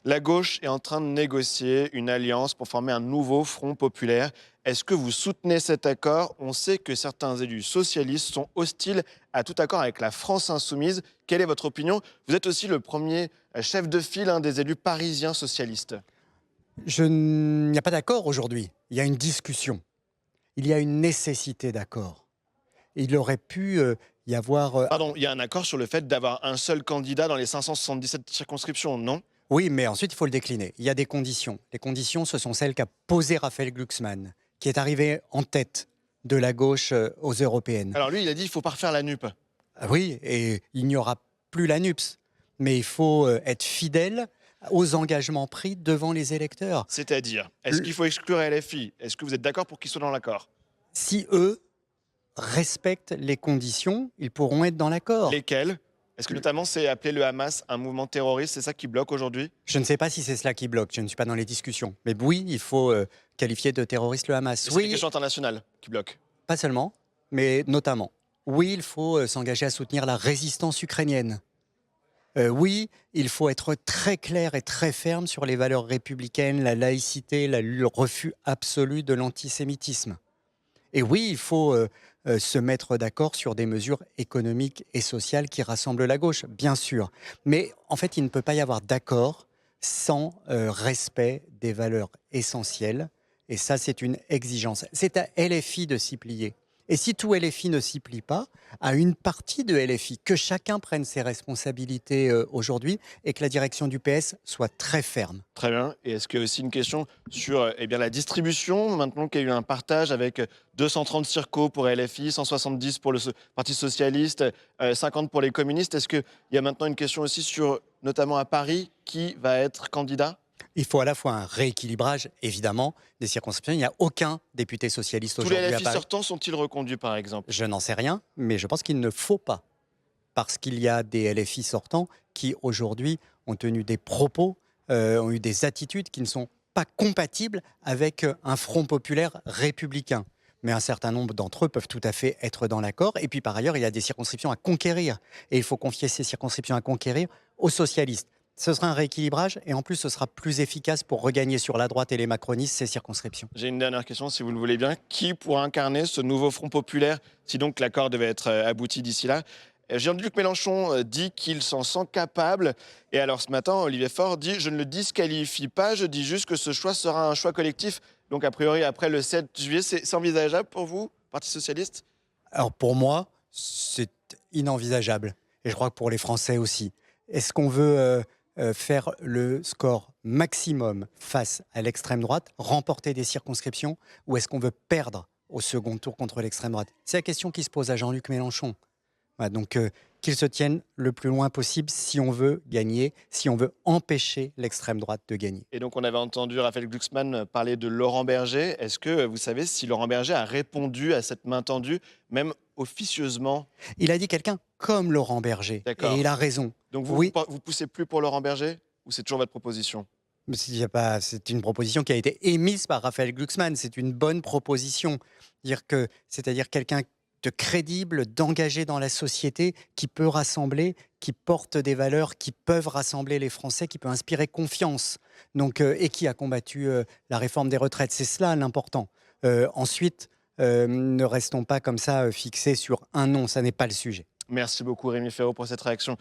La gauche est en train de négocier une alliance pour former un nouveau front populaire. Est-ce que vous soutenez cet accord? On sait que certains élus socialistes sont hostiles à tout accord avec la France insoumise. Quelle est votre opinion? Vous êtes aussi le premier chef de file des élus parisiens socialistes. Il n'y a pas d'accord aujourd'hui. Il y a une discussion. Il y a une nécessité d'accord. Il aurait pu y avoir... Pardon, il y a un accord sur le fait d'avoir un seul candidat dans les 577 circonscriptions, non? Oui, mais ensuite, il faut le décliner. Il y a des conditions. Les conditions, ce sont celles qu'a posées Raphaël Glucksmann, qui est arrivé en tête de la gauche aux européennes. Alors lui, il a dit qu'il ne faut pas refaire la NUP. Ah oui, et il n'y aura plus la NUPS. Mais il faut être fidèle aux engagements pris devant les électeurs. C'est-à-dire, est-ce qu'il faut exclure LFI? Est-ce que vous êtes d'accord pour qu'ils soient dans l'accord? Si eux respectent les conditions, ils pourront être dans l'accord. Lesquels? Est-ce que notamment c'est appeler le Hamas un mouvement terroriste? C'est ça qui bloque aujourd'hui? Je ne sais pas si c'est cela qui bloque, je ne suis pas dans les discussions. Mais oui, il faut qualifier de terroriste le Hamas. C'est les questions internationales qui bloquent. Pas seulement, mais notamment. Oui, il faut s'engager à soutenir la résistance ukrainienne. Oui, il faut être très clair et très ferme sur les valeurs républicaines, la laïcité, le refus absolu de l'antisémitisme. Et oui, il faut se mettre d'accord sur des mesures économiques et sociales qui rassemblent la gauche, bien sûr. Mais en fait, il ne peut pas y avoir d'accord sans respect des valeurs essentielles. Et ça, c'est une exigence. C'est à LFI de s'y plier. Et si tout LFI ne s'y plie pas, à une partie de LFI, que chacun prenne ses responsabilités aujourd'hui et que la direction du PS soit très ferme. Très bien. Et est-ce qu'il y a aussi une question sur la distribution, maintenant qu'il y a eu un partage avec 230 circos pour LFI, 170 pour le Parti socialiste, 50 pour les communistes. Est-ce qu'il y a maintenant une question aussi sur, notamment à Paris, qui va être candidat? Il faut à la fois un rééquilibrage, évidemment, des circonscriptions. Il n'y a aucun député socialiste Tous les aujourd'hui à LFI Paris. sortants sont-ils reconduits, par exemple? Je n'en sais rien, mais je pense qu'il ne faut pas. Parce qu'il y a des LFI sortants qui, aujourd'hui, ont tenu des propos, ont eu des attitudes qui ne sont pas compatibles avec un front populaire républicain. Mais un certain nombre d'entre eux peuvent tout à fait être dans l'accord. Et puis, par ailleurs, il y a des circonscriptions à conquérir. Et il faut confier ces circonscriptions à conquérir aux socialistes. Ce sera un rééquilibrage et en plus, ce sera plus efficace pour regagner sur la droite et les macronistes ces circonscriptions. J'ai une dernière question, si vous le voulez bien. Qui pourra incarner ce nouveau Front populaire, si donc l'accord devait être abouti d'ici là? Jean-Luc Mélenchon dit qu'il s'en sent capable. Et alors ce matin, Olivier Faure dit « Je ne le disqualifie pas, je dis juste que ce choix sera un choix collectif. » Donc a priori, après le 7 juillet, c'est envisageable pour vous, Parti socialiste? Alors pour moi, c'est inenvisageable. Et je crois que pour les Français aussi. Est-ce qu'on veut faire le score maximum face à l'extrême droite, remporter des circonscriptions, ou est-ce qu'on veut perdre au second tour contre l'extrême droite? C'est la question qui se pose à Jean-Luc Mélenchon. Voilà, donc qu'il se tienne le plus loin possible si on veut gagner, si on veut empêcher l'extrême droite de gagner. Et donc on avait entendu Raphaël Glucksmann parler de Laurent Berger. Est-ce que vous savez si Laurent Berger a répondu à cette main tendue, même officieusement? Il a dit quelqu'un comme Laurent Berger, D'accord. et il a raison. Donc vous, Oui. vous poussez plus pour Laurent Berger? Ou c'est toujours votre proposition? Mais c'est une proposition qui a été émise par Raphaël Glucksmann. C'est une bonne proposition. C'est-à-dire quelqu'un de crédible, d'engagé dans la société, qui peut rassembler, qui porte des valeurs, qui peuvent rassembler les Français, qui peut inspirer confiance. Donc, et qui a combattu la réforme des retraites. C'est cela l'important. Ensuite, ne restons pas comme ça fixés sur un nom. Ça n'est pas le sujet. Merci beaucoup Rémi Féraud pour cette réaction.